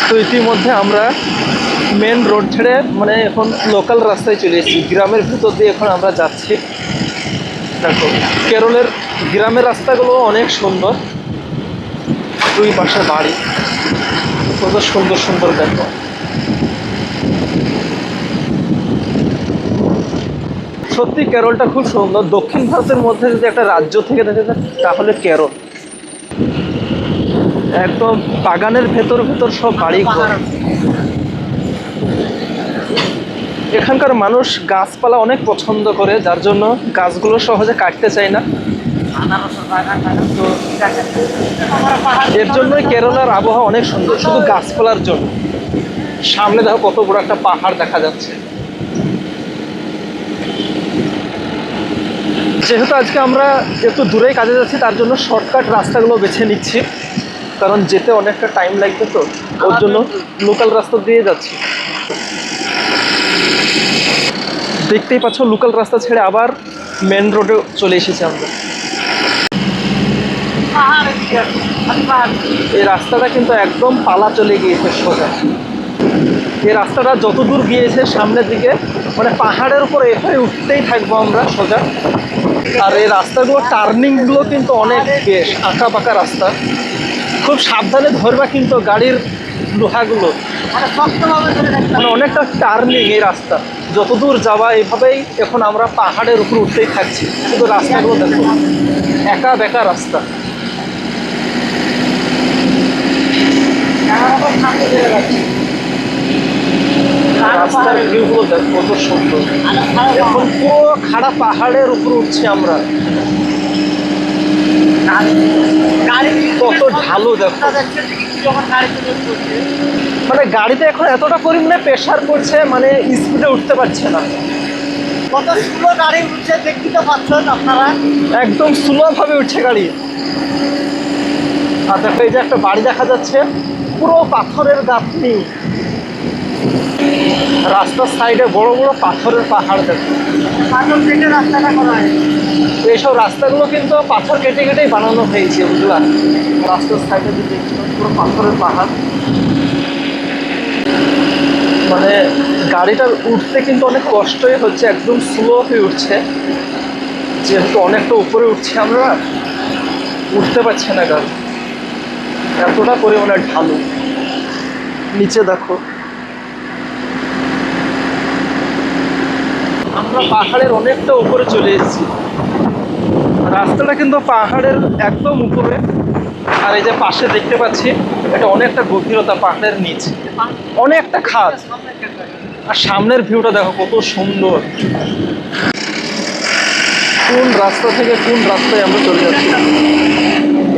তো ইতিমধ্যে আমরা মেন রোড ছেড়ে মানে এখন লোকাল রাস্তায় চলে এসেছি, গ্রামের ভিতর দিয়ে এখন আমরা যাচ্ছি। দেখো কেরলের গ্রামের রাস্তাগুলো অনেক সুন্দর, দুই পাশে বাড়ি, কত সুন্দর সুন্দর। দেখো সত্যি কেরলটা খুব সুন্দর। দক্ষিণ ভারতের মধ্যে যদি একটা রাজ্য থেকে দেখে তাহলে কেরল। একদম বাগানের ভেতর ভেতর সব বাড়ি ঘর। এখানকার মানুষ গাছপালা অনেক পছন্দ করে, যার জন্য গাছগুলো সহজে কাটতে চায় না। তো এর জন্যই কেরলের আবহাওয়া অনেক সুন্দর, শুধু গাছপালার জন্য। সামনে দেখো কত বড় একটা পাহাড় দেখা যাচ্ছে। যেহেতু আজকে আমরা একটু দূরেই কাজে যাচ্ছি, তার জন্য শর্টকাট রাস্তাগুলো বেছে নিচ্ছি, কারণ যেতে অনেকটা টাইম লাগবে, তো ওর জন্য লোকাল রাস্তা দিয়ে যাচ্ছি। দেখতেই পাচ্ছ লোকাল রাস্তা ছেড়ে আবার মেন রোডে চলে এসেছি আমরা। এই রাস্তাটা কিন্তু একদম পালা চলে গিয়েছে সোজা। এই রাস্তাটা যত দূর গিয়েছে সামনের দিকে, মানে পাহাড়ের উপর এভাবে উঠতেই থাকবো আমরা সোজা। আর এই রাস্তাগুলো টার্নিংগুলো কিন্তু অনেক বেশ আঁকা বাঁকা রাস্তা, খুব সাবধানে ধরবা কিন্তু গাড়ির লোহাগুলো, মানে অনেকটা টার্নিং এই রাস্তা। যতদূর যাওয়া এইভাবেই এখন আমরা পাহাড়ের উপর উঠতেই থাকছি। শুধু রাস্তাগুলো দেখো, একা বেকা রাস্তা। রাস্তার ভিউগুলো দেখো কত সুন্দর। এখন পুরো খাড়া পাহাড়ের উপর উঠছি আমরা, কত ঢালু দেখো। মানে গাড়িতে এখন এতটা পরিমাণে প্রেশার পড়ছে, মানে স্পিডে উঠতে পারছে না। কত স্লো গাড়ি উঠছে দেখতে তো পাচ্ছেন আপনারা, একদম স্লো ভাবে উঠছে গাড়ি। আর দেখো এই যে একটা বাড়ি দেখা যাচ্ছে, পুরো পাথরের গাঁথনি, রাস্তার সাইডে বড় বড় পাথরের পাহাড়। দেখো পাথর কেটে রাস্তাটা করা হয়। এইসব রাস্তাগুলো কিন্তু পাথর কেটে কেটেই বানানো হয়েছে, বুঝলাম। রাস্তার সাইডে যদি পুরো পাথরের পাহাড়, মানে গাড়িটার উঠতে কিন্তু অনেক কষ্টই হচ্ছে, একদম স্লো হয়ে উঠছে, যেহেতু অনেকটা উপরে উঠছি আমরা, উঠতে পারছে না গাড়ি, এতটা পরিমাণে ঢালু। নিচে দেখো, আমরা পাহাড়ের অনেকটা উপরে চলে এসেছি। রাস্তাটা কিন্তু পাহাড়ের একদম উপরে। আর এই যে পাশে দেখতে পাচ্ছি, এটা অনেকটা গভীরতা, পাহাড়ের নিচে অনেকটা খাদ। আর সামনের ভিউটা দেখো কত সুন্দর। কোন রাস্তা থেকে কোন রাস্তায় আমরা চলে যাচ্ছি।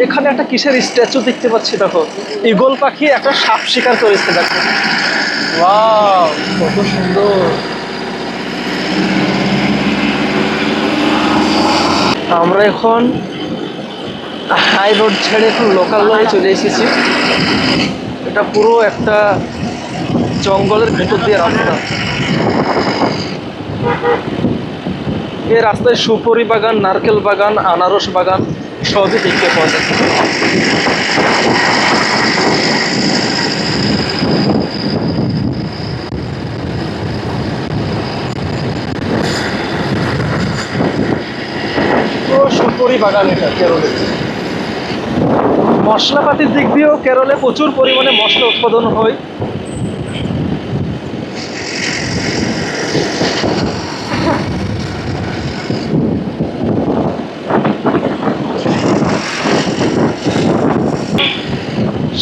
এখানে একটা কিসের স্ট্যাচু দেখতে পাচ্ছি, দেখো ঈগল পাখি একটা সাপ শিকার করেছে। দেখো ওয়াও, কত সুন্দর। আমরা এখন হাই রোড ছেড়ে এখন লোকাল রোডে চলে এসেছি। এটা পুরো একটা জঙ্গলের ভেতর দিয়ে রাস্তা। এই রাস্তায় সুপারি বাগান, নারকেল বাগান, আনারস বাগান সবই দেখতে পাওয়া যাচ্ছে। পুরো সুপারি বাগান এটা কেরলে। মশলাপাতির দিক দিয়েও কেরলে প্রচুর পরিমাণে মশলা উৎপাদন হয়।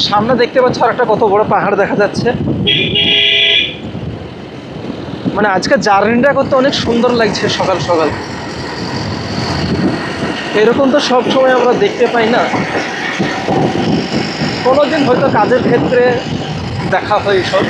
সামনে দেখতে পাচ্ছ আর একটা কত বড় পাহাড় দেখা যাচ্ছে। মানে আজকে জার্নিটা করতে অনেক সুন্দর লাগছে সকাল সকাল। এরকম তো সব সময় আমরা দেখতে পাই না, কোনোদিন হয়তো কাজের ক্ষেত্রে দেখা হয় সব।